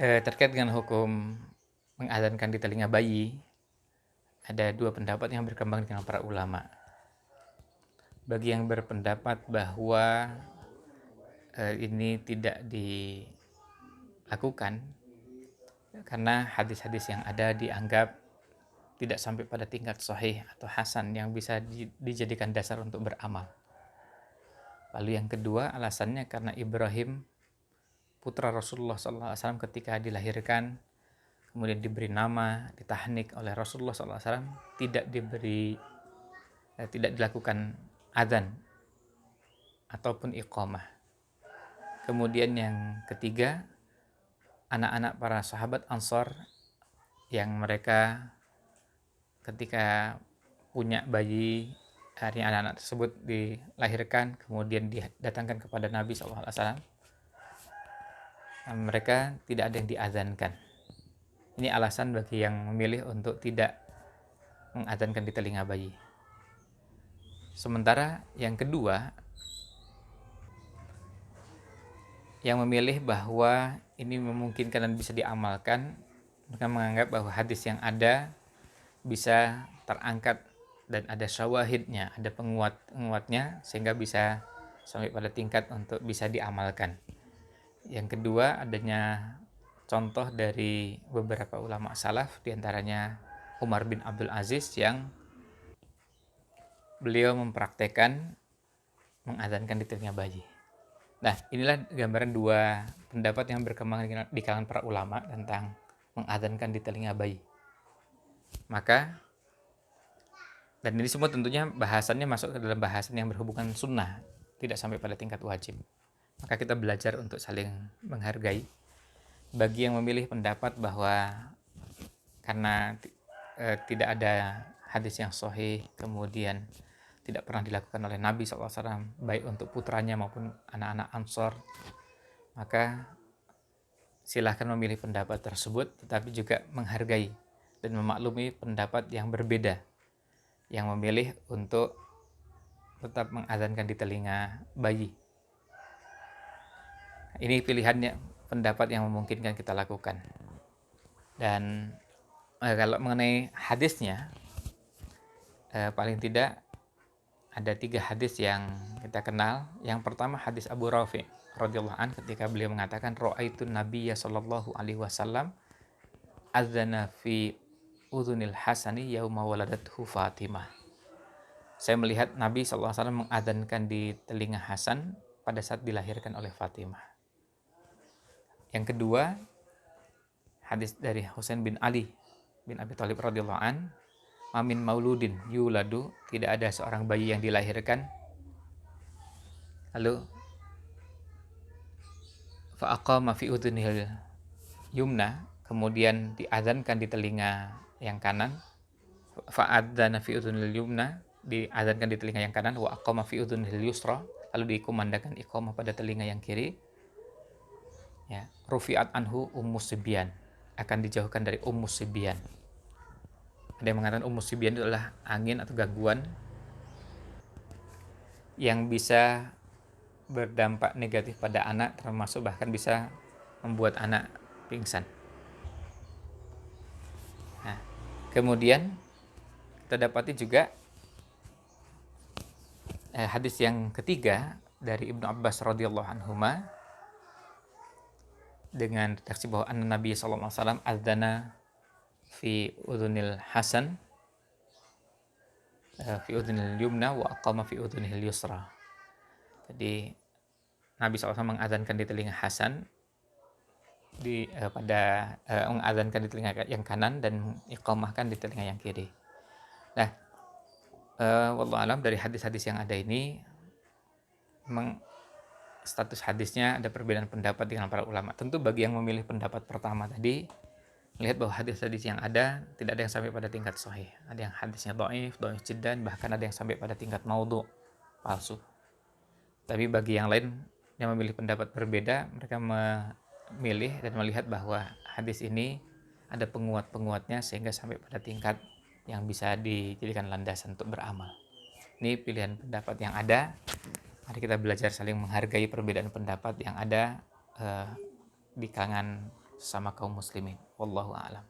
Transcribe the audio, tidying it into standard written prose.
Terkait dengan hukum mengadzankan di telinga bayi, ada dua pendapat yang berkembang dengan para ulama. Bagi yang berpendapat bahwa ini tidak dilakukan karena hadis-hadis yang ada dianggap tidak sampai pada tingkat sahih atau hasan yang bisa dijadikan dasar untuk beramal. Lalu yang kedua alasannya karena Ibrahim putra Rasulullah SAW ketika dilahirkan, kemudian diberi nama, ditahnik oleh Rasulullah SAW, tidak dilakukan adzan ataupun iqamah. Kemudian yang ketiga, anak-anak para sahabat Ansor yang mereka ketika punya bayi, akhirnya anak-anak tersebut dilahirkan, kemudian didatangkan kepada Nabi SAW, mereka tidak ada yang diazankan. Ini alasan bagi yang memilih untuk tidak mengadzankan di telinga bayi. Sementara yang kedua, yang memilih bahwa ini memungkinkan dan bisa diamalkan, mereka menganggap bahwa hadis yang ada bisa terangkat dan ada syawahidnya, ada penguatnya sehingga bisa sampai pada tingkat untuk bisa diamalkan. Yang kedua, adanya contoh dari beberapa ulama salaf, diantaranya Umar bin Abdul Aziz yang beliau mempraktekkan mengadzankan di telinga bayi. Nah, inilah gambaran dua pendapat yang berkembang di kalangan para ulama tentang mengadzankan di telinga bayi. Maka, dan ini semua tentunya bahasannya masuk ke dalam bahasan yang berhubungan sunnah, tidak sampai pada tingkat wajib. Maka kita belajar untuk saling menghargai. Bagi yang memilih pendapat bahwa karena tidak ada hadis yang sahih, kemudian tidak pernah dilakukan oleh Nabi SAW, baik untuk putranya maupun anak-anak Ansor, maka silahkan memilih pendapat tersebut, tetapi juga menghargai dan memaklumi pendapat yang berbeda, yang memilih untuk tetap mengadzankan di telinga bayi. Ini pilihannya, pendapat yang memungkinkan kita lakukan. Dan kalau mengenai hadisnya, paling tidak ada 3 hadis yang kita kenal. Yang pertama hadis Abu Rafi radhiyallahu an ketika beliau mengatakan ra'aitun nabiyya sallallahu alaihi wasallam adzana fi udhunil hasani yauma waladathu Fatimah. Saya melihat Nabi sallallahu alaihi wasallam mengadzankan di telinga Hasan pada saat dilahirkan oleh Fatimah. Yang kedua, hadis dari Husain bin Ali bin Abi Thalib radhiyallahu an, mamin mauludin yuladu, tidak ada seorang bayi yang dilahirkan lalu fa'aqama fi udhunil yumna, kemudian diazankan di telinga yang kanan, fa'adzana fi udhunil yumna, diazankan di telinga yang kanan, wa aqama fi udhunil yusra, lalu dikumandangkan iqamah pada telinga yang kiri, ya, rufi'at anhu ummus sibyan, akan dijauhkan dari ummus sibyan. Ada yang mengatakan ummus sibyan itu adalah angin atau gangguan yang bisa berdampak negatif pada anak, termasuk bahkan bisa membuat anak pingsan. Nah, kemudian kita dapati juga hadis yang ketiga dari Ibnu Abbas radhiyallahu anhuma dengan redaksi bahwa Nabi sallallahu alaihi wasallam adzana fi udhunil Hasan fi udhunil yumna wa aqama fi udhunil yusra. Jadi Nabi SAW mengadzankan di telinga Hasan mengadzankan di telinga yang kanan dan iqamahkan di telinga yang kiri. Nah, wallahu alam, dari hadis-hadis yang ada ini memang status hadisnya ada perbedaan pendapat dengan para ulama. Tentu bagi yang memilih pendapat pertama tadi, melihat bahwa hadis-hadis yang ada tidak ada yang sampai pada tingkat sahih. Ada yang hadisnya dhaif jiddan, bahkan ada yang sampai pada tingkat maudhu, palsu. Tapi bagi yang lain yang memilih pendapat berbeda, mereka memilih dan melihat bahwa hadis ini ada penguat-penguatnya sehingga sampai pada tingkat yang bisa dijadikan landasan untuk beramal. Ini pilihan pendapat yang ada. Mari kita belajar saling menghargai perbedaan pendapat yang ada di kalangan sesama kaum muslimin. Wallahu a'lam.